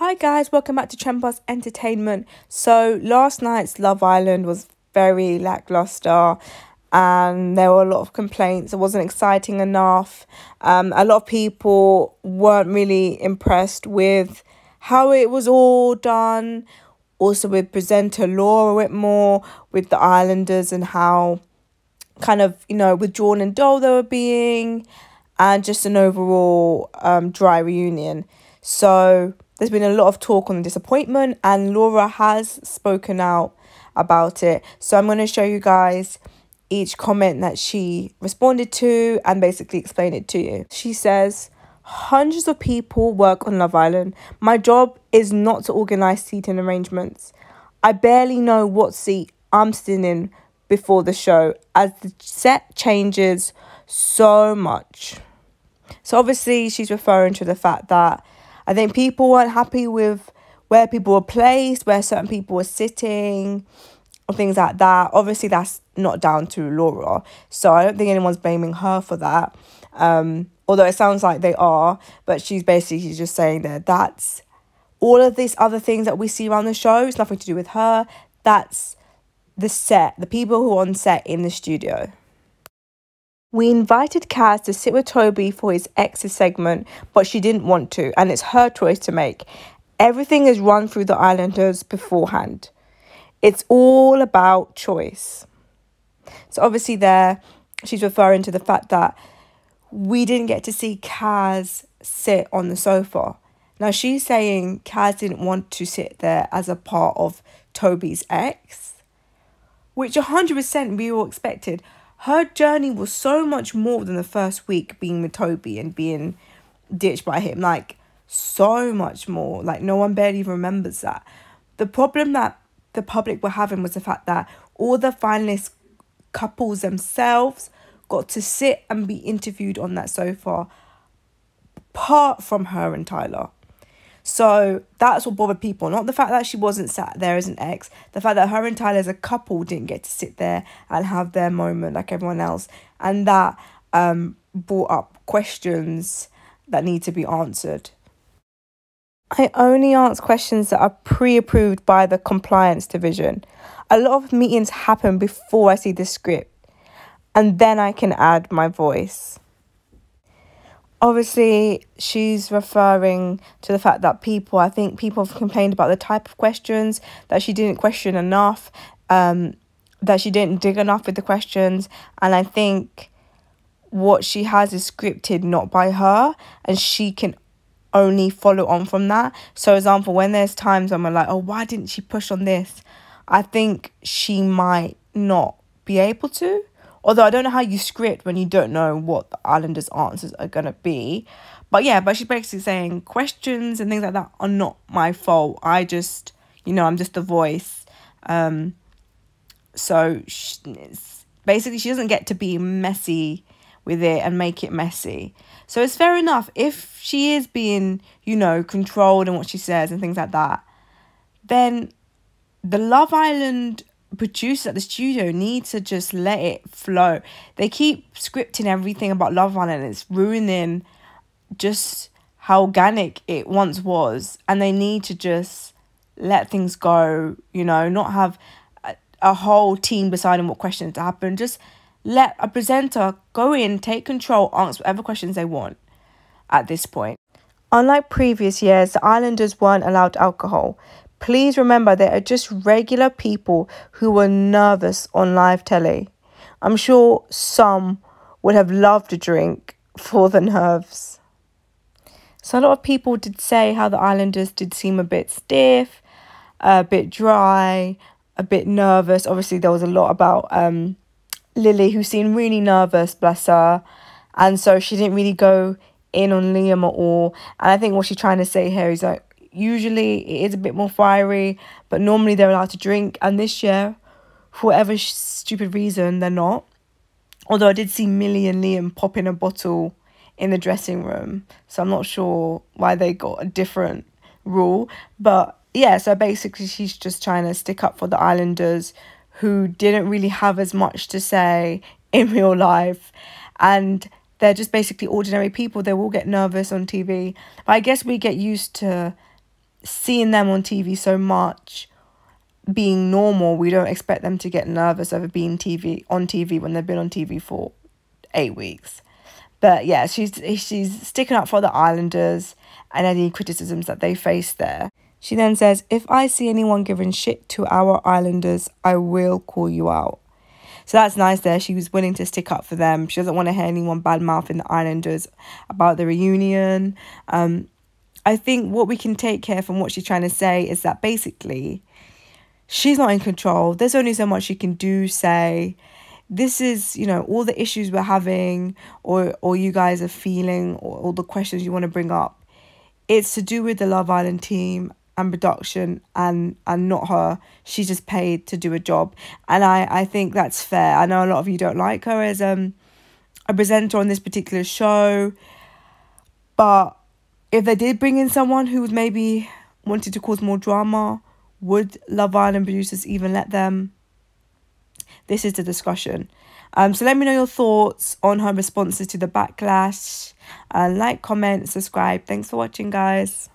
Hi guys, welcome back to Trembus Entertainment. So last night's Love Island was very lackluster and there were a lot of complaints. It wasn't exciting enough. A lot of people weren't really impressed with how it was all done. Also with presenter Laura Whitmore, with the Islanders and how kind of, withdrawn and dull they were being, and just an overall dry reunion. So there's been a lot of talk on the disappointment and Laura has spoken out about it. So I'm going to show you guys each comment that she responded to and basically explain it to you. She says, "Hundreds of people work on Love Island. My job is not to organise seating arrangements. I barely know what seat I'm sitting in before the show as the set changes so much." So obviously she's referring to the fact that I think people weren't happy with where people were placed, where certain people were sitting, or things like that. Obviously, that's not down to Laura. So I don't think anyone's blaming her for that. Although it sounds like they are. But she's basically just saying that that's all of these other things that we see around the show. It's nothing to do with her. That's the set, the people who are on set in the studio. "We invited Kazs to sit with Toby for his ex's segment, but she didn't want to, and it's her choice to make. Everything is run through the Islanders beforehand. It's all about choice." So obviously there, she's referring to the fact that we didn't get to see Kazs sit on the sofa. Now she's saying Kazs didn't want to sit there as a part of Toby's ex, which 100% we all expected. Her journey was so much more than the first week being with Toby and being ditched by him. Like, so much more. Like, no one barely remembers that. The problem that the public were having was the fact that all the finalist couples themselves got to sit and be interviewed on that sofa, apart from her and Tyler. So that's what bothered people. Not the fact that she wasn't sat there as an ex. The fact that her and Tyler as a couple didn't get to sit there and have their moment like everyone else. And that brought up questions that need to be answered. "I only answer questions that are pre-approved by the compliance division. A lot of meetings happen before I see the script. And then I can add my voice." Obviously, she's referring to the fact that I think people have complained about the type of questions, that she didn't question enough, that she didn't dig enough with the questions. And I think what she has is scripted not by her, and she can only follow on from that. So, for example, when there's times when we're like, oh, why didn't she push on this? I think she might not be able to. Although I don't know how you script when you don't know what the Islanders' answers are going to be. But yeah, but she's basically saying questions and things like that are not my fault. I just, I'm just the voice. So basically she doesn't get to be messy with it and make it messy. So it's fair enough if she is being, controlled in what she says and things like that. Then the Love Island producers at the studio need to just let it flow. They keep scripting everything about Love Island and it's ruining just how organic it once was, and they need to just let things go, not have a whole team deciding what questions to happen. Just let a presenter go in, take control, answer whatever questions they want at this point. Unlike previous years, the Islanders weren't allowed alcohol. Please remember they are just regular people who were nervous on live telly. I'm sure some would have loved a drink for the nerves. So a lot of people did say how the Islanders did seem a bit stiff, a bit dry, a bit nervous. Obviously, there was a lot about Lily, who seemed really nervous, bless her. And so she didn't really go in on Liam at all. And I think what she's trying to say here is like, usually it is a bit more fiery, but normally they're allowed to drink. And this year, for whatever stupid reason, they're not. Although I did see Millie and Liam pop in a bottle in the dressing room. So I'm not sure why they got a different rule. But yeah, so basically she's just trying to stick up for the Islanders, who didn't really have as much to say in real life. And they're just basically ordinary people. They will get nervous on TV. But I guess we get used to seeing them on TV so much being normal, we don't expect them to get nervous over being on TV when they've been on TV for 8 weeks. But yeah, she's sticking up for the Islanders and any criticisms that they face there. She then says, if I see anyone giving shit to our Islanders, I will call you out. So that's nice there. She was willing to stick up for them. She doesn't want to hear anyone bad-mouthing the Islanders about the reunion. I think what we can take here from what she's trying to say is that basically she's not in control. There's only so much she can do, say. This is, you know, all the issues we're having or you guys are feeling or all the questions you want to bring up. It's to do with the Love Island team and production and not her. She's just paid to do a job. And I think that's fair. I know a lot of you don't like her as a presenter on this particular show. But if they did bring in someone who was maybe wanted to cause more drama, would Love Island producers even let them? This is the discussion. So let me know your thoughts on her responses to the backlash. Like, comment, subscribe. Thanks for watching, guys.